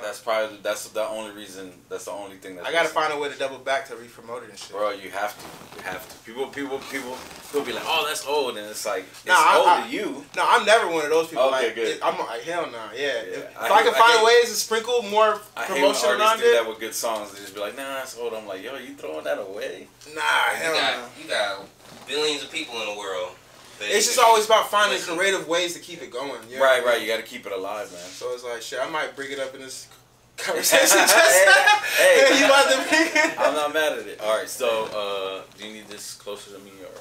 That's the only reason. That's the only thing. I gotta find a way to double back to re-promote it and shit. Bro, you have to. You have to. People be like, oh, that's old, and it's like old to you. No, I'm never one of those people. Okay, like, good. I'm like, hell no, yeah. If I can find ways to sprinkle more promotion around it. I hate when artists do that with good songs. They just be like, nah, that's old. I'm like, yo, you throwing that away? Nah, hell no. You got billions of people in the world. It's just always about finding creative ways to keep it going. You know right. You got to keep it alive, man. So it's like, shit, I might bring it up in this conversation. Hey, you about to bring it? I'm not mad at it. All right, so do you need this closer to me or?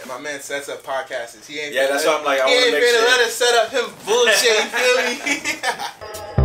And my man sets up podcasts. He ain't. Yeah, that's what I'm like. He ain't finna let us set up him bullshit. You feel me?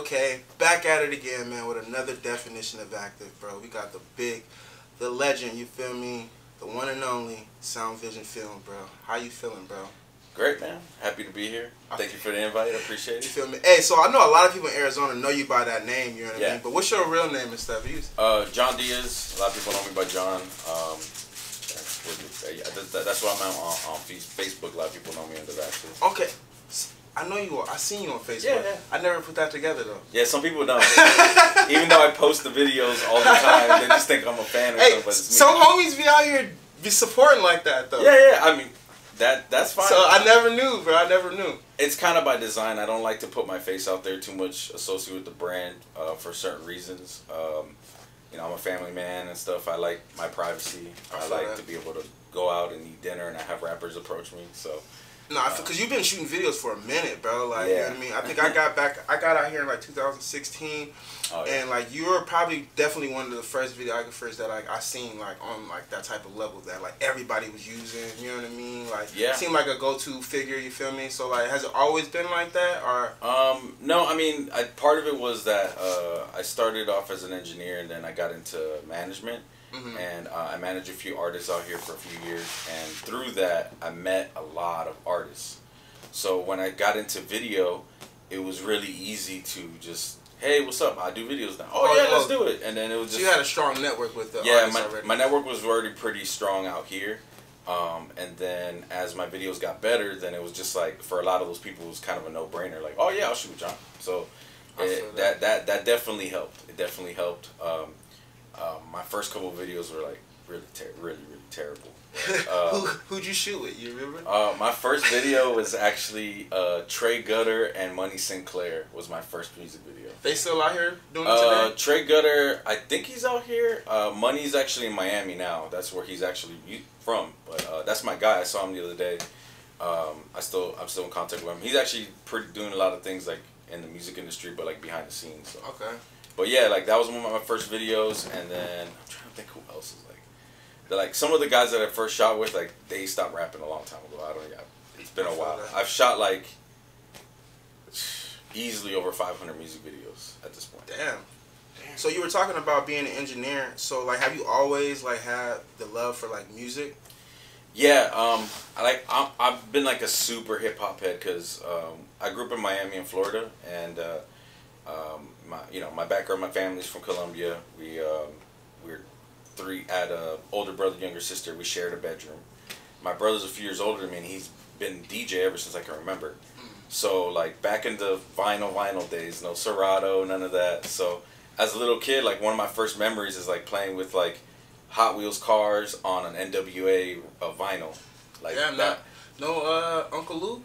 Okay, back at it again, man, with another definition of active, bro. We got the legend, you feel me? The one and only SoundVision Films, bro. How you feeling, bro? Great, man. Happy to be here. Thank you for the invite. I appreciate it. You feel me? Hey, so I know a lot of people in Arizona know you by that name, you know what I mean? But what's your real name and stuff? John Diaz. A lot of people know me by John. That's why I'm on Facebook. A lot of people know me under that too. Okay. I know you are. I seen you on Facebook. Yeah. I never put that together though. Yeah, some people don't. Even though I post the videos all the time, they just think I'm a fan or something. But it's me. Some homies be out here be supporting like that though. Yeah. I mean, that's fine. So I never knew, bro. I never knew. It's kind of by design. I don't like to put my face out there too much associated with the brand for certain reasons. You know, I'm a family man and stuff. I like my privacy. I like to be able to go out and eat dinner and I have rappers approach me. So. No, because you've been shooting videos for a minute, bro. Like, you know what I mean? I think I got out here in like 2016, and like you were probably definitely one of the first videographers that like I seen like on like that type of level that like everybody was using. You know what I mean? Like, seemed like a go-to figure. You feel me? So like, has it always been like that, or? No, I mean, part of it was that I started off as an engineer and then I got into management. And I managed a few artists out here for a few years, and through that I met a lot of artists. So when I got into video, it was really easy to just, hey, what's up? I do videos now. Let's do it. And then it was just. So you had a strong network with the artists already. My network was already pretty strong out here. And then as my videos got better, then it was just like for a lot of those people it was kind of a no-brainer. Like, oh yeah, I'll shoot with John. So that definitely helped. It definitely helped. My first couple of videos were like really terrible. Who'd you shoot with? You remember? My first video was actually Trey Gutter and Money Sinclair was my first music video. They still out here doing it today? Trey Gutter, I think he's out here. Money's actually in Miami now. That's where he's actually from. But that's my guy. I saw him the other day. I'm still in contact with him. He's actually doing a lot of things like in the music industry, but like behind the scenes. So. Okay. But yeah, like that was one of my first videos, and then I'm trying to think who else is like some of the guys that I first shot with, like they stopped rapping a long time ago. It's been a while. I've shot like easily over 500 music videos at this point. Damn. So you were talking about being an engineer. So like, have you always like had the love for like music? Yeah, I've been like a super hip hop head because I grew up in Miami in Florida, and my background, my family's from Colombia. We're three, had a older brother, younger sister. We shared a bedroom. My brother's a few years older than me, and he's been DJ ever since I can remember. So like back in the vinyl days, no Serato, none of that. So as a little kid, like one of my first memories is like playing with like Hot Wheels cars on an NWA vinyl. Like no Uncle Luke.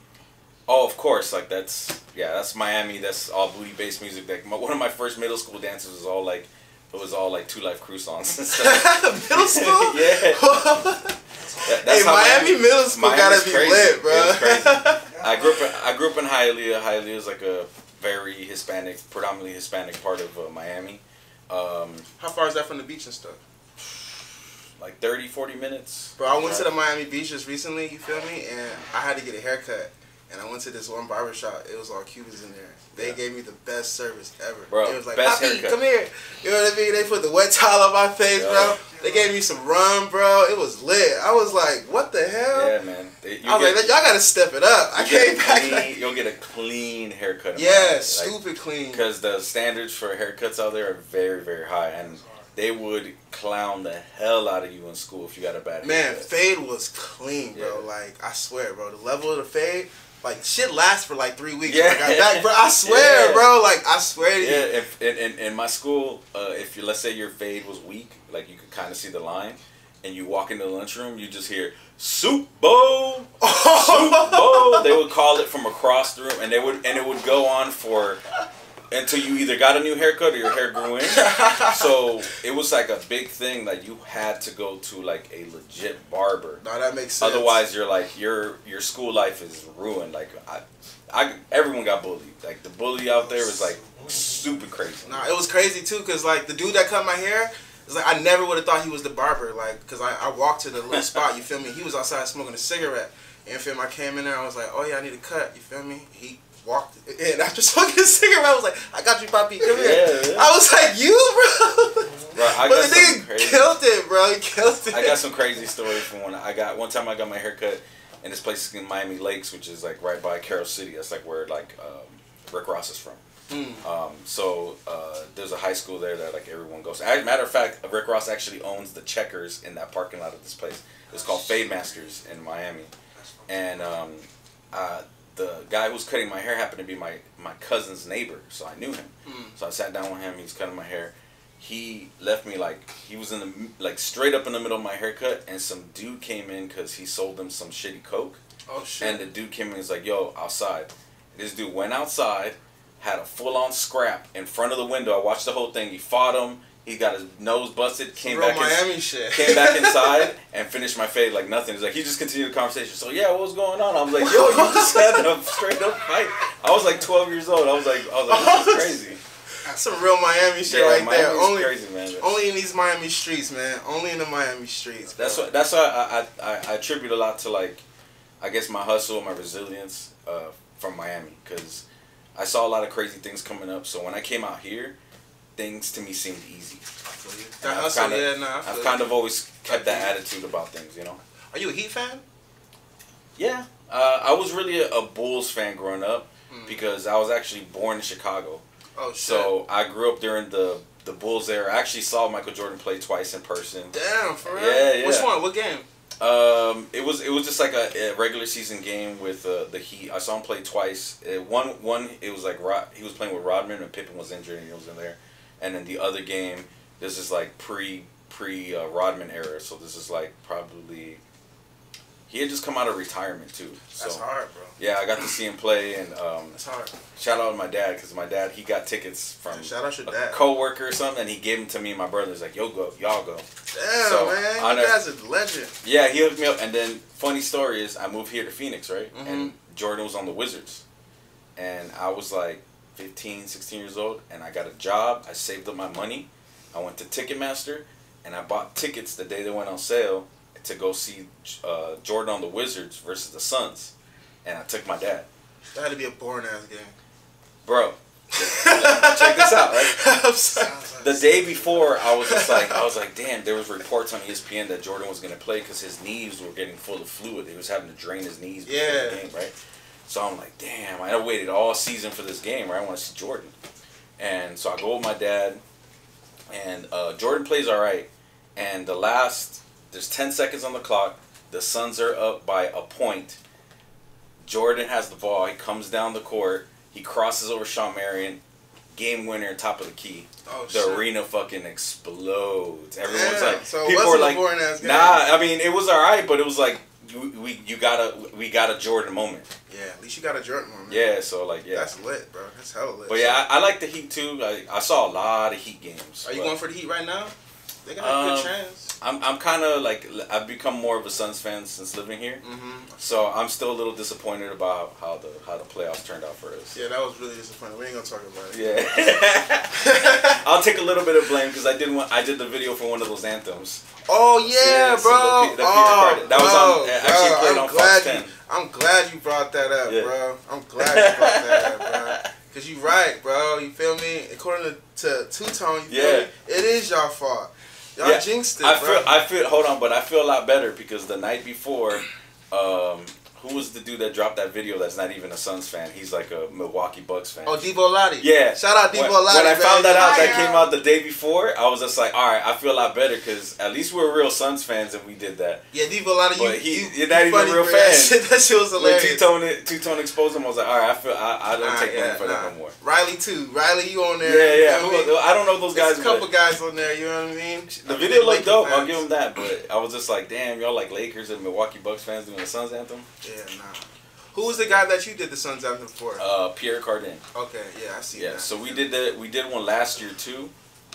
Oh, of course, like that's Miami. That's all booty-based music. Like one of my first middle school dances was all like, it was all like 2 Live Crew songs and stuff. Middle school? Yeah. Hey, Miami middle school gotta be crazy. Lit, bro. It was crazy. I grew up in Hialeah. Hialeah is like a very predominantly Hispanic part of Miami. How far is that from the beach and stuff? Like 30, 40 minutes. Bro, I went to the Miami Beach just recently, you feel me? And I had to get a haircut. and I went to this one barbershop. It was all Cubans in there. They gave me the best service ever. Bro, it was like, best Papi, haircut. come here. You know what I mean? They put the wet towel on my face, bro. They gave me some rum, bro. It was lit. I was like, what the hell? Yeah, man. I was like, y'all gotta step it up. I came back. You'll get a clean haircut. Yeah, stupid clean. Because the standards for haircuts out there are very, very high. And they would clown the hell out of you in school if you got a bad haircut. Man, fade was clean, bro. Yeah. Like, I swear, bro. The level of the fade, like, shit lasts for like 3 weeks. Yeah. I got back, bro. I swear, bro. Like, I swear to you. Yeah, if in my school, if you, let's say your fade was weak, like you could kind of see the line, and you walk into the lunchroom, you just hear, soup bowl, soup bowl. They would call it from across the room, and it would go on for until you either got a new haircut or your hair grew in. So it was like a big thing that you had to go to like a legit barber. No, that makes sense. Otherwise, you're like your school life is ruined. Like everyone got bullied. Like the bully out there was like super crazy. Nah, it was crazy too, cause like the dude that cut my hair, it's like I never would have thought he was the barber. Like, cause I walked to the little spot. You feel me? He was outside smoking a cigarette. And feel me? I came in there. I was like, oh yeah, I need a cut. You feel me? He walked in after smoking a cigarette. I was like, I got you, Papi. Come here. Yeah. I was like, you, bro. Bro, but the nigga killed it, bro. He killed it. I got some crazy stories from one time I got my hair cut in this place in Miami Lakes, which is like right by Carroll City. That's like where like Rick Ross is from. So there's a high school there that like everyone goes. Matter of fact, Rick Ross actually owns the Checkers in that parking lot of this place. It's called Fade Masters in Miami, and the guy who was cutting my hair happened to be my cousin's neighbor, so I knew him. So I sat down with him. He was cutting my hair. He left me like he was in the like straight up in the middle of my haircut, and some dude came in because he sold them some shitty coke. Oh shit! And the dude came in and was like, "Yo, outside." This dude went outside, had a full on scrap in front of the window. I watched the whole thing. He fought him. He got his nose busted. Came back inside and finished my fade like nothing. He's like, he just continued the conversation. So yeah, what was going on? I was like, yo, you just had a straight up fight. I was like 12 years old. I was like, this is crazy. That's some real Miami shit right Miami's there. Only crazy, man. Only in these Miami streets, man. Only in the Miami streets. Bro. That's why I attribute a lot to like, I guess my hustle, my resilience from Miami, because I saw a lot of crazy things coming up. So when I came out here, things to me seemed easy. I've kind of always kept that attitude about things, you know. Are you a Heat fan? Yeah, I was really a Bulls fan growing up because I was actually born in Chicago. Oh shit! So I grew up during the Bulls era. I actually saw Michael Jordan play twice in person. Damn, for real? Yeah. Which one? What game? It was just like a regular season game with the Heat. I saw him play twice. One it was like he was playing with Rodman and Pippen was injured and he was in there, and then the other game, this is like pre Rodman era. So this is like probably he had just come out of retirement too. So, that's hard, bro. Yeah, I got to see him play, and that's hard. Shout out to my dad, because my dad, he got tickets from shout out your dad. Co-worker or something, and he gave them to me and my brother. He's like, yo, go, y'all go. Damn, so, man, you guys are legend. Yeah, he hooked me up, and then funny story is I moved here to Phoenix, right? And Jordan was on the Wizards, and I was like 15, 16 years old, and I got a job. I saved up my money. I went to Ticketmaster, and I bought tickets the day they went on sale to go see Jordan on the Wizards versus the Suns, and I took my dad. That had to be a boring ass game, bro. Check this out, right? The day before, I was like, damn. There was reports on ESPN that Jordan was gonna play because his knees were getting full of fluid. He was having to drain his knees before the game, right? So I'm like, damn. I waited all season for this game, right? I want to see Jordan, and so I go with my dad, and Jordan plays all right, and there's 10 seconds on the clock. The Suns are up by a point. Jordan has the ball. He comes down the court. He crosses over Shawn Marion. Game winner, top of the key. Oh, the arena fucking explodes. Everyone's like, so people were like, boring ass game. Nah, I mean, it was alright, but it was like, we got a Jordan moment. Yeah, at least you got a Jordan moment. Yeah, so like, yeah. That's lit, bro. That's hella lit. But yeah, I like the Heat too. I saw a lot of Heat games. Are you going for the Heat right now? They got a good chance. I'm kind of like, I've become more of a Suns fan since living here. So I'm still a little disappointed about how the playoffs turned out for us. Yeah, that was really disappointing. We ain't gonna talk about it. Yeah. I'll take a little bit of blame because I did the video for one of those anthems. Oh yeah, bro. So that was actually played on Fox 10. I'm glad you brought that up, bro. I'm glad you brought that up, bro. Cause you right, bro. You feel me? According to Two-Tone, you feel me? It is y'all fault. Y'all jinxed it, bro. I feel. Hold on, but I feel a lot better because the night before, who was the dude that dropped that video that's not even a Suns fan? He's like a Milwaukee Bucks fan. Oh, Devo Lottie. Yeah. Shout out Devo Lottie. When I found that out, that came out the day before, I was just like, all right, I feel a lot better because at least we're real Suns fans and we did that. Yeah, Devo Lottie, you're not even a real fan. That shit was hilarious. When Two-Tone exposed him, I was like, all right, I don't take blame for that no more. Riley too. Riley, you on there? Yeah. I don't know those guys. There's a couple guys on there. You know what I mean? The video looked dope. I'll give them that. But I was just like, damn, y'all like Lakers and Milwaukee Bucks fans doing the Suns anthem. Yeah, nah. Who was the guy that you did the Suns anthem for? Pierre Cardin. Okay, yeah, I see that. Yeah, so we did one last year too,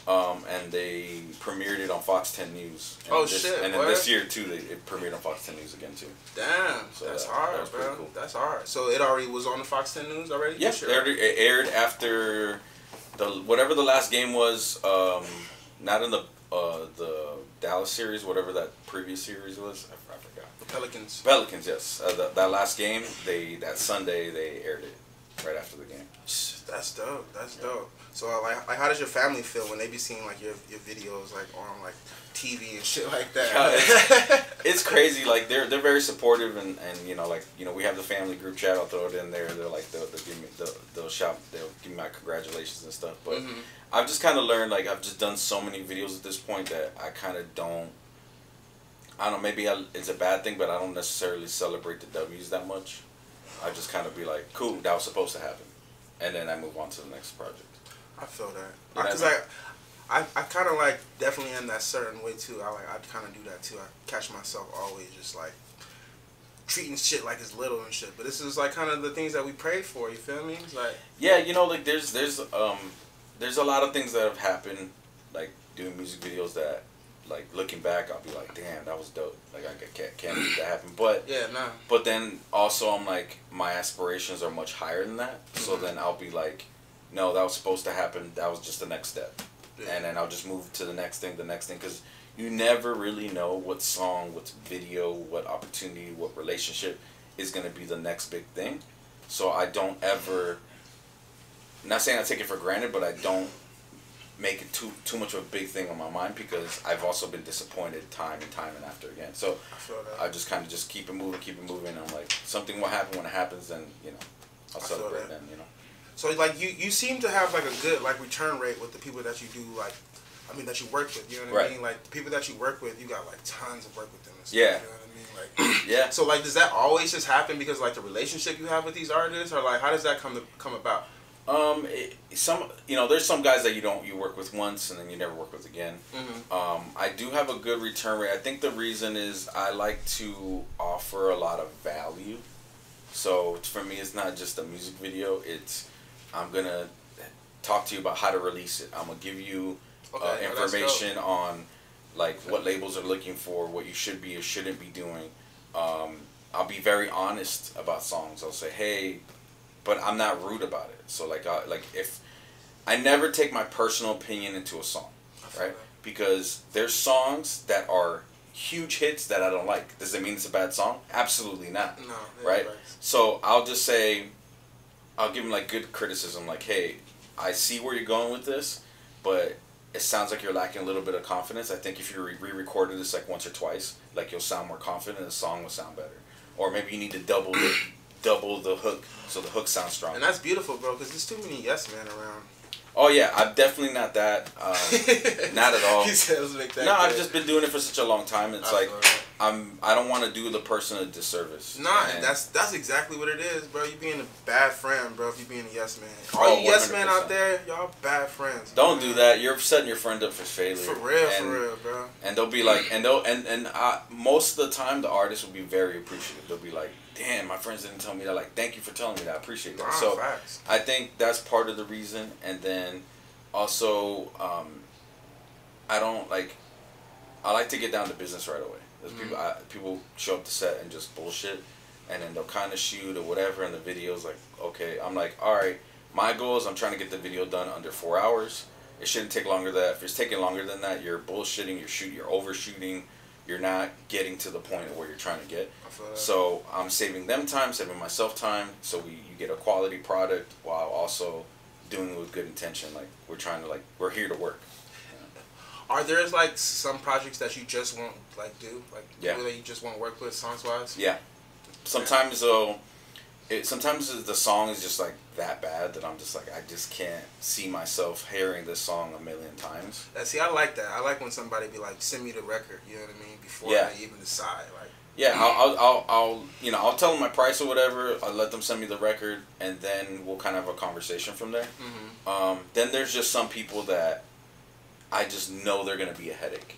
and they premiered it on Fox 10 News. And shit! And then this year too, it premiered on Fox 10 News again too. Damn, so that's hard, that bro. Cool. That's hard. So it already was on the Fox 10 News already. Yeah, it aired after whatever the last game was. Not in the Dallas series, whatever that previous series was. I forgot. Pelicans. Pelicans, yes. That last game, that Sunday they aired it right after the game. That's dope. That's dope. So like, how does your family feel when they be seeing like your videos like on like TV and shit like that? It's crazy. Like they're very supportive and we have the family group chat. I'll throw it in there. They're like they'll give me they'll give me my congratulations and stuff. But I've just kind of learned, like, I've just done so many videos at this point that I kind of don't. I don't know, maybe it's a bad thing, but I don't necessarily celebrate the W's that much. I just kind of be like, cool, that was supposed to happen. And then I move on to the next project. I feel that. Because I kind of like definitely am that certain way too. I kind of do that too. I catch myself always just like treating shit like it's little and shit. But this is like kind of the things that we pray for, you feel me? It's like, yeah, like there's a lot of things that have happened, like doing music videos that, like, looking back, I'll be like, damn, that was dope. Like, I can't believe that happened. But yeah, nah. But then also I'm like, my aspirations are much higher than that. So then I'll be like, no, that was supposed to happen. That was just the next step. Yeah. And then I'll just move to the next thing, because you never really know what song, what video, what opportunity, what relationship is going to be the next big thing. So I don't ever, not saying I take it for granted, but I don't make it too much of a big thing on my mind, because I've also been disappointed time and after again. So I just kind of just keep it moving. I'm like, something will happen when it happens, and I'll celebrate then. So like you seem to have like a good like return rate with the people that you do that you work with. You know what I mean? Like the people that you work with, you got like tons of work with them. And stuff, yeah. You know what I mean? Like yeah. So like, does that always just happen because like the relationship you have with these artists, or like how does that come about? There's some guys that you work with once and then you never work with again. I do have a good return rate. I think the reason is I like to offer a lot of value. So for me, it's not just a music video. It's, I'm gonna talk to you about how to release it. I'm gonna give you information on like what labels are looking for, what you should be or shouldn't be doing. I'll be very honest about songs. I'll say, hey, but I'm not rude about it. So like if I never take my personal opinion into a song, right? Because there's songs that are huge hits that I don't like. Does it mean it's a bad song? Absolutely not. No. Right? So I'll just say, I'll give them like good criticism, like, hey, I see where you're going with this, but it sounds like you're lacking a little bit of confidence. I think if you re-recorded this like once or twice, like you'll sound more confident and the song will sound better. Or maybe you need to double the hook so the hook sounds stronger. And that's beautiful, bro, because there's too many yes men around. Oh yeah, I'm definitely not that. Not at all. He said, let's make that no, good. I've just been doing it for such a long time. It's like I don't want to do the person a disservice. Nah, and that's exactly what it is, bro. You being a bad friend, bro. If you being a yes man, all you yes men out there, y'all bad friends. Don't do that. You're setting your friend up for failure. For real, bro. And they'll be like, most of the time the artist will be very appreciative. They'll be like, damn, my friends didn't tell me that. Like, thank you for telling me that. I appreciate that. So facts. I think that's part of the reason. And then also, I don't like, I like to get down to business right away. There's people show up to set and just bullshit, and then they'll kind of shoot or whatever, and the video's like, okay. I'm like, all right, my goal is I'm trying to get the video done under 4 hours. It shouldn't take longer than that. If it's taking longer than that, you're bullshitting, you're overshooting, you're not getting to the point of where you're trying to get. So I'm saving them time, saving myself time, so you get a quality product while also doing it with good intention. Like, we're here to work. Are there like some projects that you just won't like do, like people that you just won't work with songs wise? Yeah. Sometimes sometimes the song is just like that bad that I'm just like, I just can't see myself hearing this song a million times. See, I like that. I like when somebody be like, send me the record. You know what I mean? Before I even decide. Like. Yeah, I'll tell them my price or whatever. I'll let them send me the record, and then we'll kind of have a conversation from there. Then there's just some people that I just know they're gonna be a headache.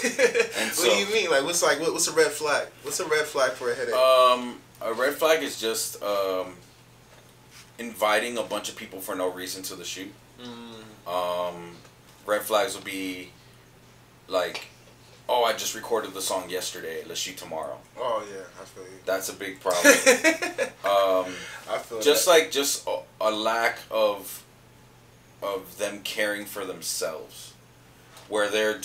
And what do you mean? Like, what's a red flag? What's a red flag for a headache? A red flag is just inviting a bunch of people for no reason to the shoot. Red flags will be like, oh, I just recorded the song yesterday. Let's shoot tomorrow. Oh yeah, I feel you. That's a big problem. I feel just that. like a lack of them caring for themselves, where they're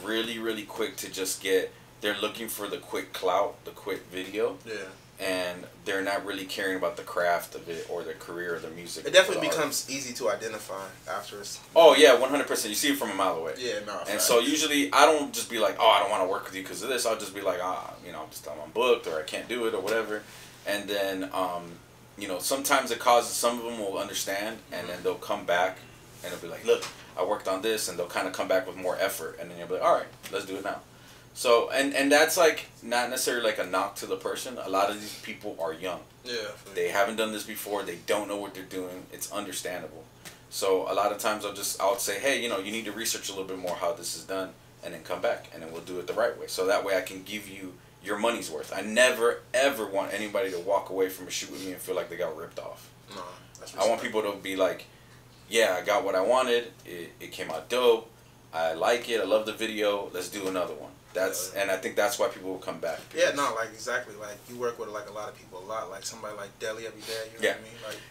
really quick to just they're looking for the quick clout, the quick video. Yeah. And they're not really caring about the craft of it or their career or their music. It definitely becomes easy to identify after it's... Oh, yeah, 100%. You see it from a mile away. Yeah, no. And so usually I don't just be like, oh, I don't want to work with you because of this. I'll just be like, just tell them I'm booked or I can't do it or whatever. And then, sometimes it causes, some of them will understand and then they'll come back and they'll be like, look, I worked on this, and they'll kind of come back with more effort. And then you'll be like, all right, let's do it now. So, and that's like not necessarily like a knock to the person. A lot of these people are young. Yeah. They haven't done this before. They don't know what they're doing. It's understandable. So a lot of times I'll say, hey, you need to research a little bit more how this is done, and then come back, and then we'll do it the right way. So that way I can give you your money's worth. I never ever want anybody to walk away from a shoot with me and feel like they got ripped off. No, that's I want people to be like, yeah, I got what I wanted. It came out dope. I like it. I love the video. Let's do another one. And I think that's why people will come back. Yeah, no, like exactly. Like you work with like a lot of people a lot. Like somebody like Deli every day. You know what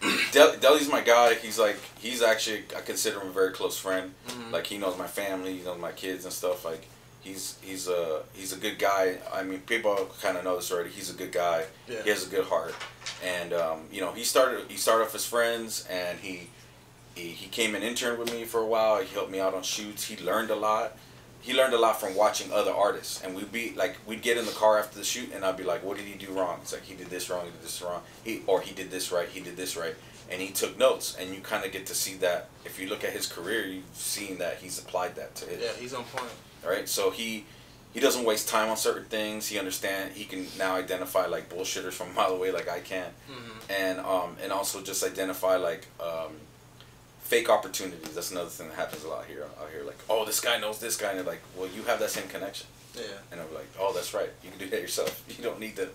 I mean? Like Deli's my guy. He's actually, I consider him a very close friend. Like he knows my family. He knows my kids and stuff. Like he's a good guy. I mean, people kind of know this already. He's a good guy. Yeah. He has a good heart. And he started off as friends, and he came and interned with me for a while. He helped me out on shoots. He learned a lot. He learned a lot from watching other artists, and we'd get in the car after the shoot, and I'd be like, "What did he do wrong?" It's like, "He did this wrong. He did this wrong. He did this right. He did this right." And he took notes, and you kind of get to see that. If you look at his career, you've seen that he's applied that to his. Yeah, he's on point. All right, so he doesn't waste time on certain things. He understands. He can now identify like bullshitters from a mile away, like I can, and also just identify like. Fake opportunities. That's another thing that happens a lot out here. Like, oh, this guy knows this guy, and they're like, well, you have that same connection. Yeah. And I'm like, oh, that's right. You can do that yourself. You don't need to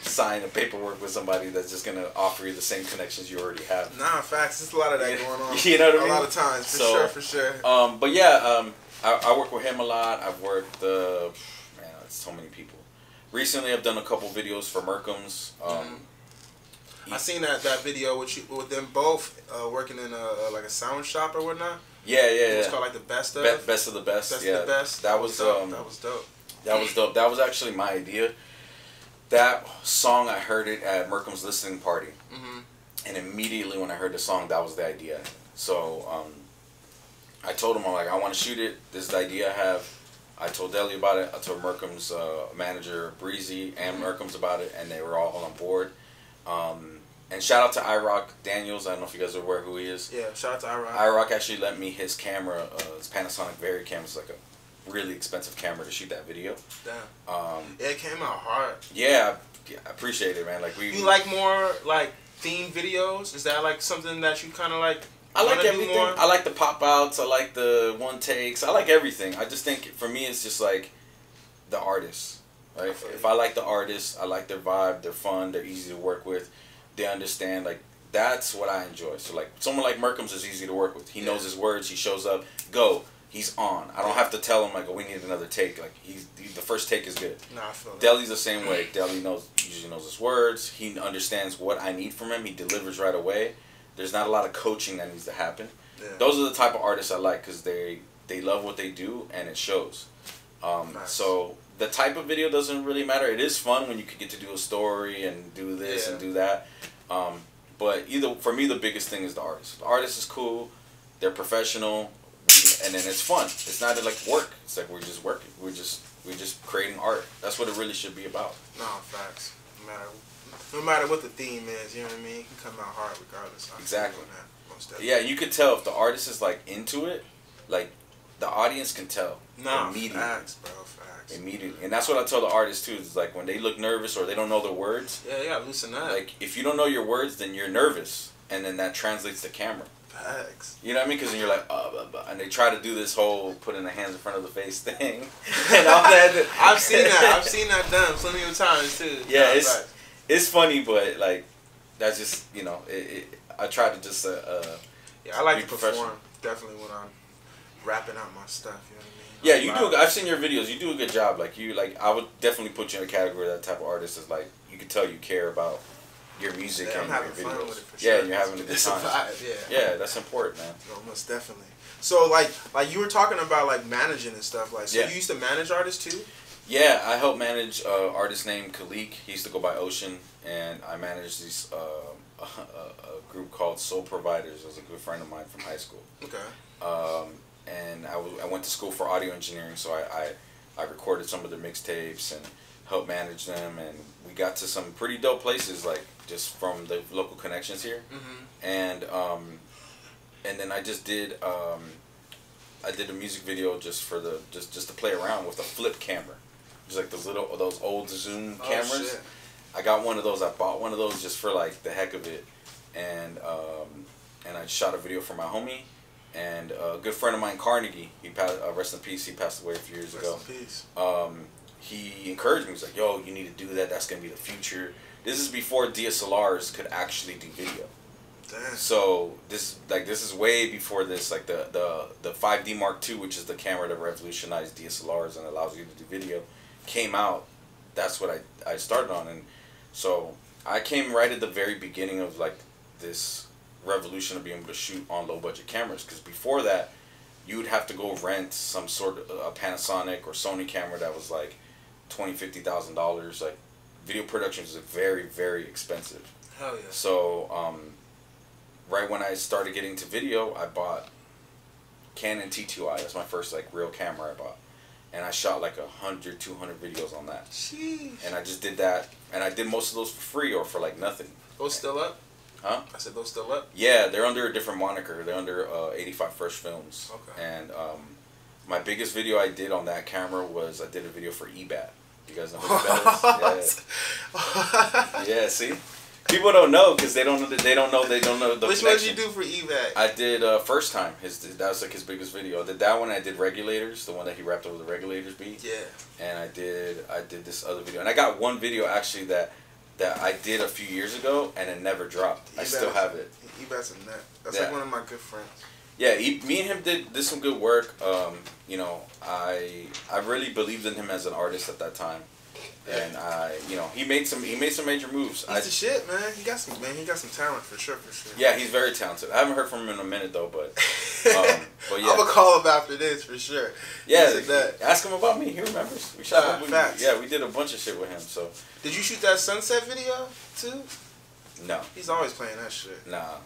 sign a paperwork with somebody that's just gonna offer you the same connections you already have. Nah, facts. There's a lot of that going on. You know what I mean? A lot of times, for sure. But yeah, I work with him a lot. I've worked, it's so many people. Recently, I've done a couple videos for Merkham's. I seen that video with them both working in a sound shop or whatnot. Yeah. It was called like the best of. Best of the best. Best of the best. That was dope. That was dope. That was dope. That was actually my idea. That song, I heard it at Merkham's listening party, and immediately when I heard the song, that was the idea. So I told him, I'm like, I want to shoot it. This is the idea I have. I told Deli about it. I told Merkham's manager Breezy and Merkham's about it, and they were all on board. And shout out to iRock Daniels. I don't know if you guys are aware who he is. Yeah, shout out to iRock. iRock actually lent me his camera, his Panasonic Vari camera. It's like a really expensive camera to shoot that video. Damn. It came out hard. Yeah, I appreciate it, man. Like you like more like themed videos? Is that like something that you kind of like? I like everything. I like the pop outs. I like the one takes. I like everything. I just think for me it's just like the artists. Right? If I like the artists, I like their vibe. They're fun. They're easy to work with. They understand. Like that's what I enjoy. So like someone like Merkham's is easy to work with. He knows his words. He shows up. Go. he's on. I don't have to tell him like, oh, we need another take. Like the first take is good. Nah, I feel that. Deli's the same way. Deli usually knows his words. He understands what I need from him. He delivers right away. There's not a lot of coaching that needs to happen. Yeah. Those are the type of artists I like because they love what they do and it shows. Nice. So the type of video doesn't really matter. It is fun when you can get to do a story and do this and do that. But for me, the biggest thing is the artist. The artist is cool. They're professional, and then it's fun. It's not like work. It's like we're just working. We're just creating art. That's what it really should be about. No, facts. No matter what the theme is, you know what I mean? It can come out hard regardless. Exactly. That, yeah, you could tell if the artist is like into it. Like the audience can tell immediately. Facts, bro. Facts. Immediately, and that's what I tell the artists too. Is like when they look nervous or they don't know their words. Yeah, yeah, loosen up. Like if you don't know your words, then you're nervous, and then that translates to camera. Facts. You know what I mean? Because you're like, and they try to do this whole putting the hands in front of the face thing, and all that. I've seen that done plenty of times too. Yeah, it's funny, but like that's just I try to just yeah, I like to perform definitely when I'm rapping out my stuff. You know what I mean? Yeah, you do. I've seen your videos. You do a good job. I would definitely put you in a category of that type of artist. Is like you can tell you care about your music and your videos. Fun with it for sure. Yeah, and you're having a good time. Yeah, that's important, man. No, most definitely. So like you were talking about like managing and stuff. Like, so you used to manage artists too? Yeah, I helped manage artist named Khalik. He used to go by Ocean, and I managed this a group called Soul Providers. It was a good friend of mine from high school. Okay. And I went to school for audio engineering, so I recorded some of their mixtapes and helped manage them, and we got to some pretty dope places, like just from the local connections here. Mm-hmm. And then I just did I did a music video just for just to play around with a flip camera, just like those old Zoom cameras. Shit. I got one of those. I bought one of those just for like the heck of it, and I shot a video for my homie. And a good friend of mine, Carnegie, he passed. Rest in peace. He passed away a few years ago. Rest in peace. He encouraged me. He's like, "Yo, you need to do that. That's gonna be the future." This is before DSLRs could actually do video. Damn. So this is way before this. Like the 5D Mark II, which is the camera that revolutionized DSLRs and allows you to do video, came out. That's what I started on, and so I came right at the very beginning of like this revolution of being able to shoot on low budget cameras, because before that you would have to go rent some sort of a Panasonic or Sony camera that was like $20,000-$50,000. Like video production is very, very expensive. Hell yeah. So right when I started getting to video, I bought Canon T2i. That's my first like real camera I bought, and I shot like 100-200 videos on that. Sheesh. And I just did that, and I did most of those for free or for like nothing. Those still up? Huh? I said those still up? Yeah, they're under a different moniker. They're under 85 Fresh Films. Okay. And my biggest video I did on that camera was I did a video for EBAT. You guys know who EBAT is? Yeah. Yeah. See, people don't know because they don't know the. Which one did you do for EBAT? I did First Time. That was like his biggest video. I did that one. I did Regulators, the one that he rapped over the Regulators beat. Yeah. And I did this other video, and I got one video actually that I did a few years ago, and it never dropped. I still have it. EBAT's a nut. That's like one of my good friends. Yeah, me and him did some good work. I really believed in him as an artist at that time, and he made some major moves. He's the shit, man. He got some talent for sure. Yeah, he's very talented. I haven't heard from him in a minute though, but yeah. I'm gonna call him after this for sure. Yeah, ask him about me. He remembers. We shot we did a bunch of shit with him. So did you shoot that sunset video too? No. He's always playing that shit. Nah.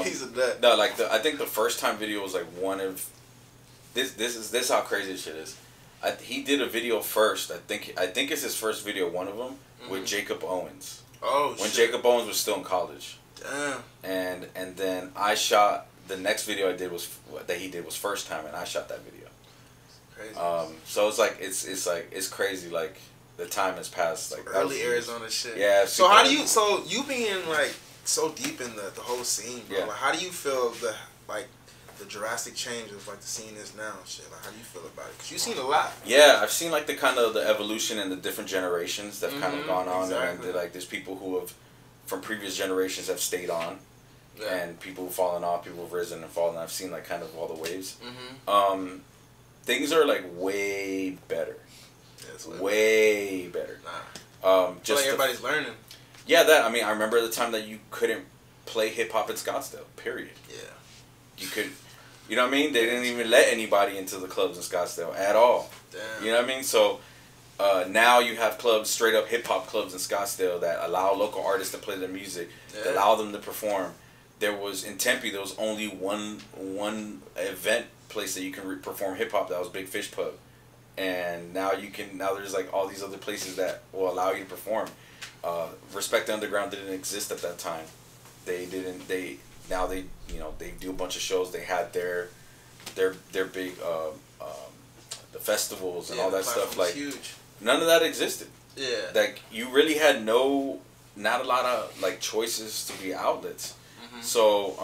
He's a nut. No, I think the First Time video was like one of this is how crazy this shit is. He did a video first. I think it's his first video, one of them, with Jacob Owens. Oh when Jacob Owens was still in college. Damn. And then I shot the next video I did that he did was First Time, and I shot that video. Crazy. So it's like it's crazy like the time has passed. Like early Arizona shit. Yeah. So how do you? So you being like so deep in the whole scene, bro. Yeah. Like, how do you feel the drastic change of like the scene is now and shit? Like, how do you feel about it? Cause you've seen a lot. Yeah, I've seen like the kind of the evolution and the different generations that've kind of gone on, exactly. and like there's people who have from previous generations have stayed on, and people have fallen off, people have risen and fallen. I've seen like kind of all the waves. Things are like way better. Yeah, way better. Just like everybody's learning. Yeah, I mean, I remember the time that you couldn't play hip hop in Scottsdale. Period. Yeah. You could, you know what I mean? They didn't even let anybody into the clubs in Scottsdale at all. Damn. You know what I mean? So now you have clubs, straight up hip hop clubs in Scottsdale that allow local artists to play their music, that allow them to perform. There was in Tempe, there was only one event place that you can perform hip hop. That was Big Fish Pub, and now there's like all these other places that will allow you to perform. Respect the Underground didn't exist at that time. Now they do a bunch of shows. They had their big the festivals and all that stuff. Like huge. None of that existed. Yeah. Like you really had not a lot of like choices to be outlets. So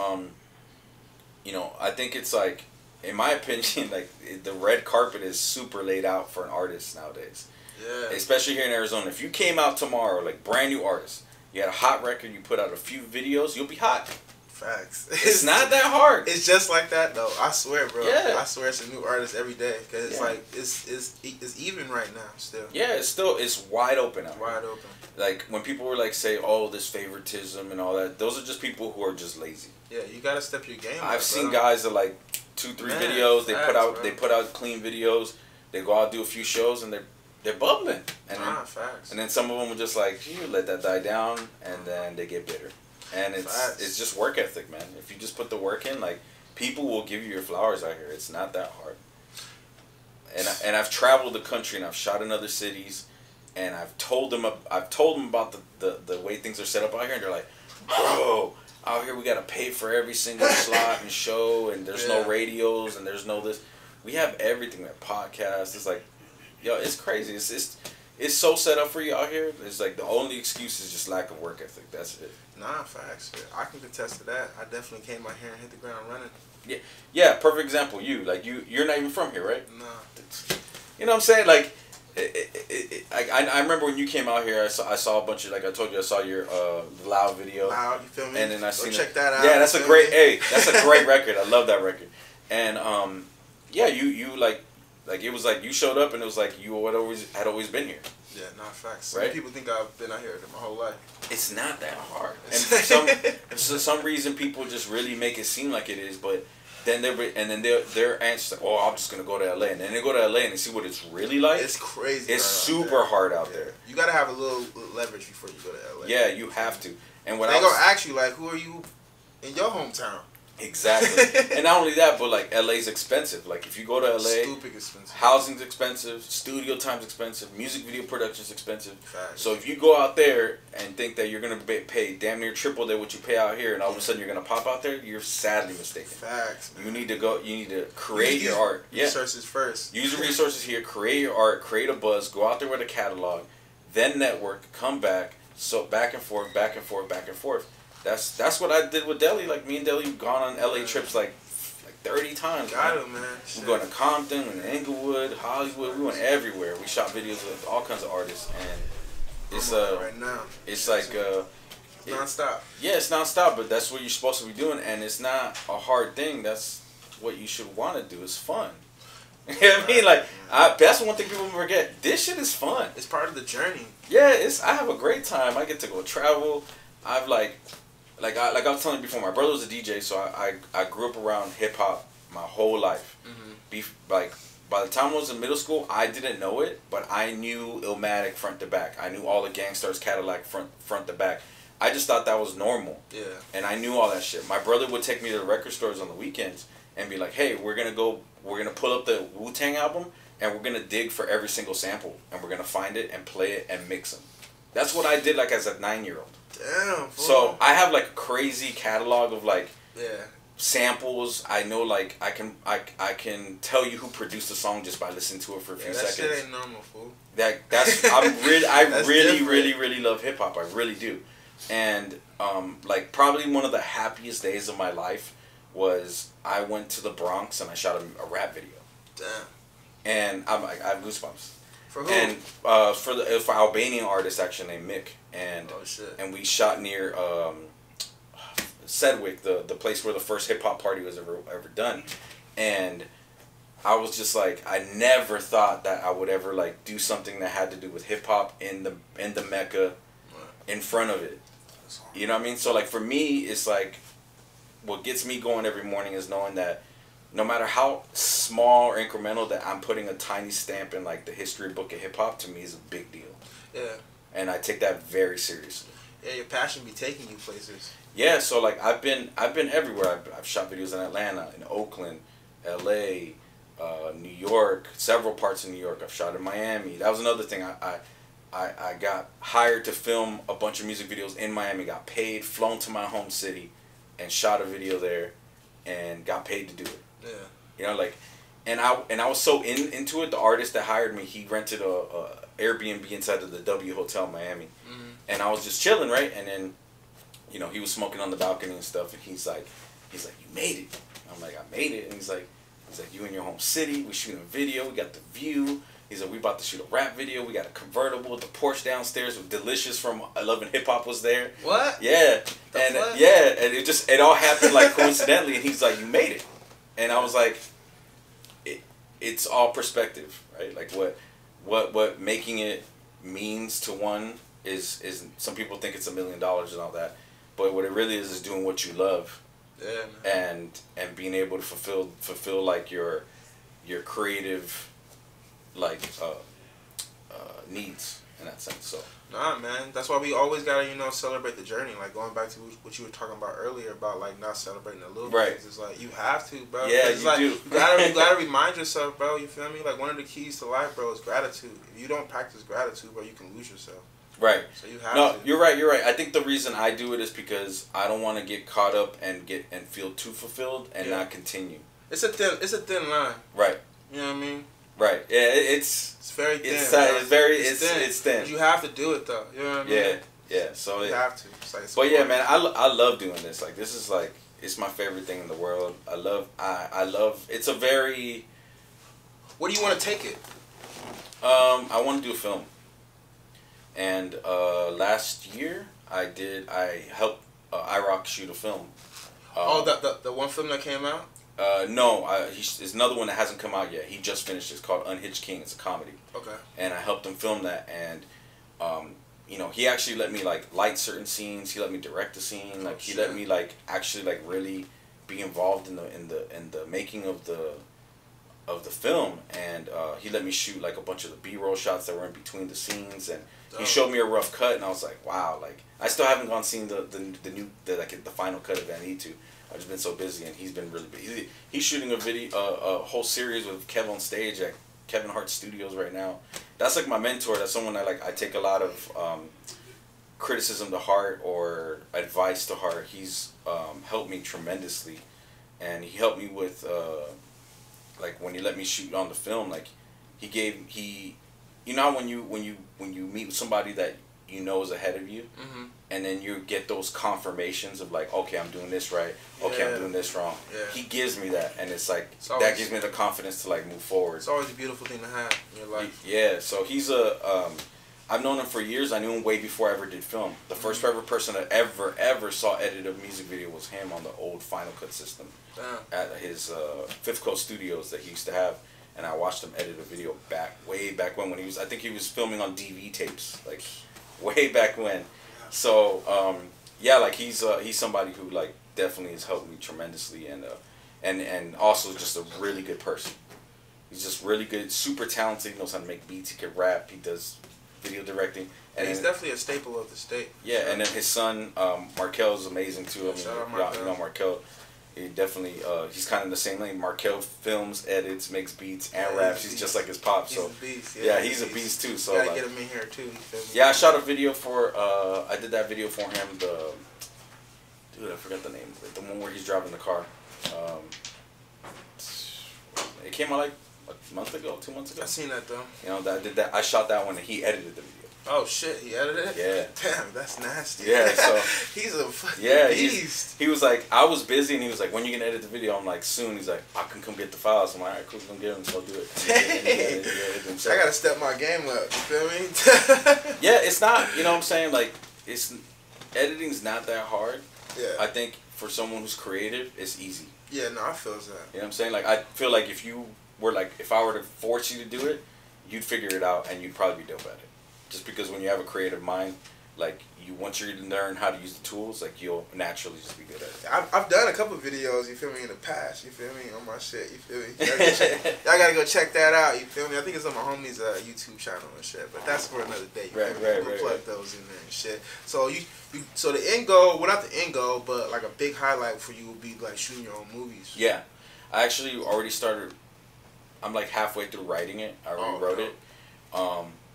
I think it's like, in my opinion, like the red carpet is super laid out for an artist nowadays. Yeah. Especially here in Arizona. If you came out tomorrow, like brand new artist, you had a hot record, you put out a few videos, you'll be hot. Facts. It's not that hard. It's just like that though. I swear, bro. Yeah. I swear it's a new artist every day because it's like it's even right now still. Yeah, it's wide open out. Wide open. Like when people were like say, oh, this favoritism and all that, those are just people who are just lazy. Yeah, you gotta step your game up. I've seen guys that like 2-3 videos. They put out clean videos. They go out do a few shows and they're bubbling. And and then some of them are just like, you let that die down, and then they get bitter. And it's just work ethic, man. If you just put the work in, like people will give you your flowers out here. It's not that hard. And I've traveled the country and I've shot in other cities, and I've told them about the way things are set up out here, and they're like, bro, out here we gotta pay for every single slot and show, and there's no radios and there's no this. We have everything. We have podcasts. It's like, yo, it's crazy. It's so set up for you out here. It's like the only excuse is just lack of work ethic. That's it. Nah, facts. I can contest to that. I definitely came out here and hit the ground running. Yeah. Perfect example. You're not even from here, right? Nah. You know what I'm saying? Like, I remember when you came out here. I saw a bunch of, like I told you, I saw your Loud video. Loud, you feel me? And then I seen check that out. Yeah, that's a great. That's a great record. I love that record. And you like it was like you showed up and it was like you had always been here. Yeah, not facts. Right? Some people think I've been out here my whole life. It's not that hard. And for some reason people just really make it seem like it is, but then their answer, oh, I'm just gonna go to LA, and then they go to LA and they see what it's really like. It's crazy. It's super hard out there. You gotta have a little leverage before you go to LA. Yeah, you have to. And when they gonna ask you like, who are you in your hometown? Exactly. And not only that, but like LA's expensive. Like if you go to LA, stupid expensive. Housing's expensive, studio time's expensive, music video production's expensive. Facts. So if you go out there and think that you're gonna pay damn near triple than what you pay out here, and all of a sudden you're gonna pop out there, you're sadly mistaken. Facts. Man. You need to create your art. Resources first. Use the resources here. Create your art. Create a buzz. Go out there with a catalog, then network. Come back. So back and forth, back and forth, back and forth. That's what I did with Deli. Like me and Deli have gone on LA trips like 30 times. Got it, man. We're going to Compton, we went to Inglewood, Hollywood. We went everywhere. We shot videos with all kinds of artists, and it's right now. It's like nonstop. Yeah, it's nonstop. But that's what you're supposed to be doing, and it's not a hard thing. That's what you should want to do. It's fun. You know what I mean? Like that's one thing people forget. This shit is fun. It's part of the journey. Yeah, I have a great time. I get to go travel. I've like I was telling you before, my brother was a DJ, so I grew up around hip hop my whole life. Like by the time I was in middle school, I didn't know it, but I knew Illmatic front to back. I knew all the Gangstar's Cadillac front to back. I just thought that was normal. Yeah. And I knew all that shit. My brother would take me to the record stores on the weekends and be like, "Hey, we're gonna pull up the Wu-Tang album, and we're gonna dig for every single sample, and we're gonna find it and play it and mix them." That's what I did like as a 9-year-old. Damn. Fool. So I have like a crazy catalog of like samples. I know like I can tell you who produced the song just by listening to it for a few seconds. That shit ain't normal, fool. I really love hip hop. I really do. And like probably one of the happiest days of my life was I went to the Bronx and I shot a rap video. Damn. And I have goosebumps. For who? And for Albanian artist actually named Mick, and oh, shit. And we shot near Sedgwick, the place where the first hip hop party was ever done, and I was just like, I never thought that I would ever like do something that had to do with hip hop in the Mecca, in front of it. You know what I mean? So like for me, it's like, what gets me going every morning is knowing that no matter how small or incremental, that I'm putting a tiny stamp in like the history book of hip hop, to me is a big deal. Yeah. And I take that very seriously. Yeah, your passion be taking you places. Yeah, so like I've been everywhere. I've shot videos in Atlanta, in Oakland, L.A., New York, several parts of New York. I've shot in Miami. That was another thing. I got hired to film a bunch of music videos in Miami. Got paid, flown to my home city, and shot a video there, and got paid to do it. Yeah. You know, like, and I was so into it. The artist that hired me, he rented a Airbnb inside of the W Hotel in Miami, and I was just chilling, right? And then, you know, he was smoking on the balcony and stuff, and he's like, you made it. I'm like, I made it, and he's like, you in your home city. We shooting a video. We got the view. He's like, we about to shoot a rap video. We got a convertible. The Porsche downstairs with Delicious from I Love and Hip Hop was there. What? Yeah. And yeah, and it all happened like coincidentally. And he's like, you made it. And I was like, it's all perspective, right? Like what making it means to one is some people think it's $1 million and all that, but what it really is doing what you love. Yeah, man. And being able to fulfill like your creative like needs in that sense. So nah, man, that's why we always gotta celebrate the journey. Like going back to what you were talking about earlier about like not celebrating the little things. It's like you have to, bro. Yeah, you do. You gotta remind yourself, bro. You feel me? Like one of the keys to life, bro, is gratitude. If you don't practice gratitude, bro, you can lose yourself. Right. So you have no, to. You're right. I think the reason I do it is because I don't want to get caught up and feel too fulfilled and not continue. It's a thin line. Right. You know what I mean? Right. Yeah. It's very thin. It's thin. But you have to do it though. You know what I mean? Yeah. So you have to. It's like, but yeah, man, I love doing this. Like this is like it's my favorite thing in the world. I love. It's a very. Where do you want to take it? I want to do a film. And last year I helped IROC shoot a film. The one film that came out? No, there's another one that hasn't come out yet. He just finished it. It's called Unhitched King. It's a comedy. Okay. And I helped him film that, and he actually let me like light certain scenes. He let me direct the scene. Like he let me like actually like really be involved in the making of the film, and he let me shoot like a bunch of the B-roll shots that were in between the scenes, and he showed me a rough cut, and I was like, wow, like I still haven't gone seen the final cut of I need to. I've just been so busy, and he's been really busy. He's shooting a whole series with Kev on stage at Kevin Hart Studios right now. That's like my mentor. That's someone I take a lot of criticism to heart or advice to heart. He's helped me tremendously, and he helped me with like when he let me shoot on the film. Like you know when you meet with somebody that you know is ahead of you, and then you get those confirmations of like, okay, I'm doing this right, okay, I'm doing this wrong. Yeah. He gives me that, and it's like that gives me the confidence to like move forward. It's always a beautiful thing to have in your life. Yeah, so he's I've known him for years. I knew him way before I ever did film. The first ever person I ever saw edit a music video was him on the old Final Cut system at his Fifth Coast Studios that he used to have. And I watched him edit a video way back when he was, I think he was filming on DV tapes, like way back when. So yeah, like he's somebody who like definitely has helped me tremendously, and also just a really good person. He's just really good, super talented. He knows how to make beats. He can rap. He does video directing. And he's definitely a staple of the state. Yeah, and then his son Markel is amazing too. Shout out Markel. You know Markel. He definitely, he's kind of the same lane. Markel films, edits, makes beats, and raps. He's just like his pop. He's so a beast. yeah, he's a beast too. So gotta get him in here too. Yeah, I shot a video for. I did that video for him. Dude, I forgot the name. The one where he's driving the car. It came out like a month ago, 2 months ago. I seen that though. You know, I did that. I shot that one, and he edited the video. Oh shit, he edited it? Yeah. Damn, that's nasty. Yeah, so he's a fucking beast. He was like, I was busy, and he was like, when you gonna edit the video? I'm like, soon. He's like, I can come get the files. I'm like, all right, cool, come get them, go do it. I gotta step my game up, you feel me? Yeah, it's not, you know what I'm saying, like, editing's not that hard. Yeah. I think for someone who's creative, it's easy. Yeah, no, I feel that. You know what I'm saying? Like, I feel like if you were like, if I were to force you to do it, you'd figure it out and you'd probably be dope at it. Just because when you have a creative mind, like, once you learn how to use the tools, like, you'll naturally just be good at it. I've done a couple videos, you feel me, in the past, you feel me, on my shit, you feel me. Y'all gotta go check that out, you feel me. I think it's on my homie's YouTube channel and shit, but that's for another day. Right. We'll plug those in there and shit. So so the end goal, well, not the end goal, but like a big highlight for you would be like shooting your own movies. Yeah, I actually already started. I'm like halfway through writing it. I already wrote it.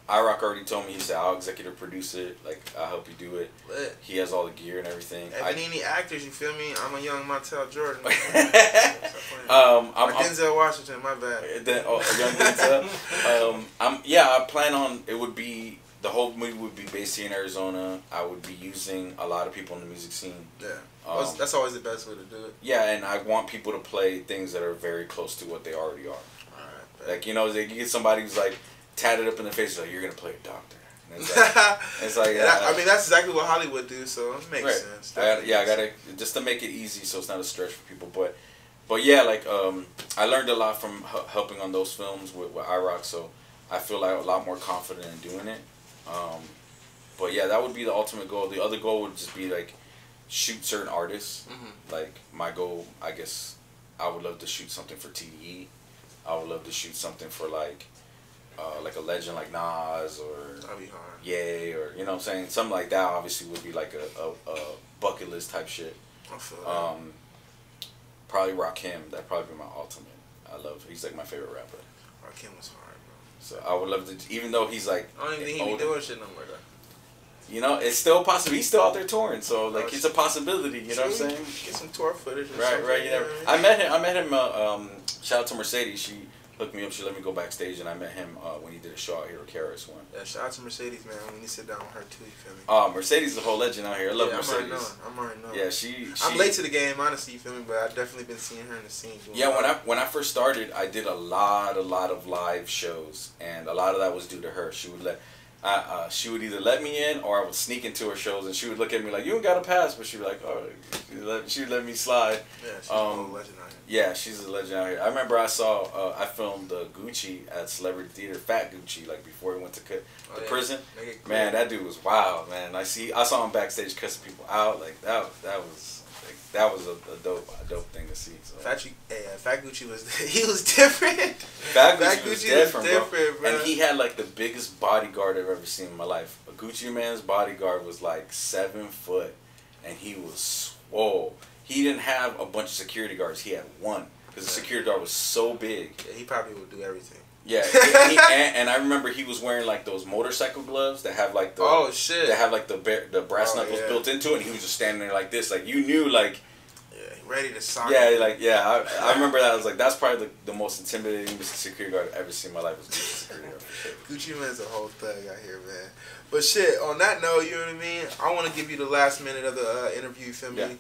iRock already told me, he said, I'll executive produce it, like, I'll help you do it. Lit. He has all the gear and everything. If you need any actors, you feel me? I'm a young Montel Jordan. I'm Denzel Washington, my bad. A young Denzel. I plan on, it would be, the whole movie would be based here in Arizona. I would be using a lot of people in the music scene. Yeah. That's always the best way to do it. Yeah, and I want people to play things that are very close to what they already are. Alright. Like, you know, you get somebody who's like, tatted up in the face, like, you're gonna play a doctor. And it's like I mean, that's exactly what Hollywood do, so it makes sense. I gotta just to make it easy, so it's not a stretch for people. But yeah, like I learned a lot from helping on those films with iRock, so I feel like a lot more confident in doing it. But yeah, that would be the ultimate goal. The other goal would just be like shoot certain artists. Like my goal, I guess, I would love to shoot something for TDE. I would love to shoot something for like a legend like Nas or That'd be hard. Ye, or you know what I'm saying, something like that. Obviously would be like a bucket list type shit. I feel that. Probably Rakim. That'd probably be my ultimate. He's like my favorite rapper. Rakim was hard, bro. So I would love to, even though he's like, I don't even think he be doing shit no more though. You know, it's still possible. He's still out there touring, so like it's a possibility. You know what I'm saying? Get some tour footage. Right. You know, I met him. Shout out to Mercedes. She hooked me up. She let me go backstage, and I met him when he did a show out here with KRS-One. Yeah, shout out to Mercedes, man. We need to sit down with her too. You feel me? Mercedes is a whole legend out here. I love Mercedes. I'm already knowing. Yeah, I'm late to the game, honestly. You feel me? But I've definitely been seeing her in the scene. Yeah, when I first started, I did a lot of live shows, and a lot of that was due to her. She would either let me in, or I would sneak into her shows, and she would look at me like, "You don't got a pass," but she'd be like, "Oh," she would let me slide. Yeah, she's a whole legend out here. Yeah, she's a legend out here. I remember I filmed Gucci at Celebrity Theater, Fat Gucci, like before he went to prison. Man, that dude was wild, man. I saw him backstage cussing people out. Like that was a dope thing to see. So. Fat Gucci was different. Fat Gucci was different, bro. And he had like the biggest bodyguard I've ever seen in my life. A Gucci man's bodyguard was like 7 foot, and he was swole. He didn't have a bunch of security guards. He had one because the security guard was so big. Yeah, he probably would do everything. Yeah, and I remember he was wearing like those motorcycle gloves that have like the that have like the brass knuckles built into it, and he was just standing there like this, like you knew, like ready to sock. Yeah, I remember that. I was like, that's probably the most intimidating security guard I've ever seen in my life was Gucci security guard. Gucci man's a whole thug out here, man. But shit, on that note, you know what I mean? I want to give you the last minute of the interview, you feel me?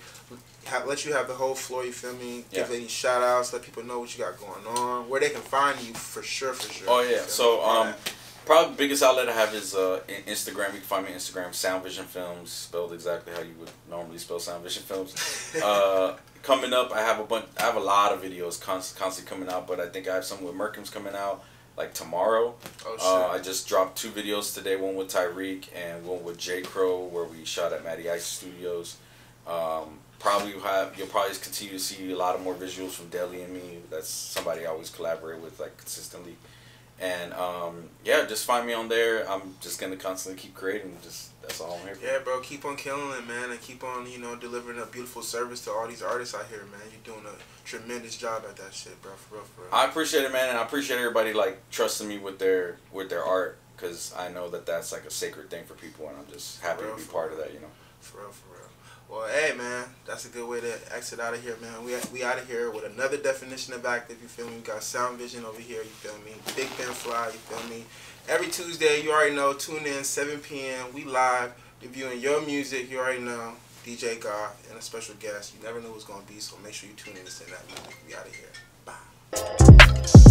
Let you have the whole floor, you feel me? Give any shout outs, let people know what you got going on, where they can find you for sure. Oh yeah, so probably the biggest outlet I have is Instagram. You can find me on Instagram, SoundVision Films, spelled exactly how you would normally spell SoundVision Films. Coming up, I have a lot of videos constantly coming out, but I think I have some with Merkham's coming out like tomorrow. Oh shit. I just dropped 2 videos today, one with Tyreek and one with J. Crow, where we shot at Matty Ice Studios. You'll probably continue to see a lot of more visuals from Deli and me. That's somebody I always collaborate with like consistently. And yeah, just find me on there. I'm just gonna constantly keep creating. That's all I'm here for. Yeah, bro, keep on killing it, man, and keep on delivering a beautiful service to all these artists out here, man. You're doing a tremendous job at that shit, bro. For real. I appreciate it, man, and I appreciate everybody like trusting me with their art, because I know that that's like a sacred thing for people, and I'm just happy to be part of that, you know. For real. Well, hey, man, that's a good way to exit out of here, man. We out of here with another definition of active, you feel me? We got SoundVision over here, you feel me? Big Ben Fly, you feel me? Every Tuesday, you already know, tune in, 7 p.m. We live, reviewing your music, you already know. DJ Goth and a special guest. You never know who's going to be, so make sure you tune in to send that music. We out of here. Bye.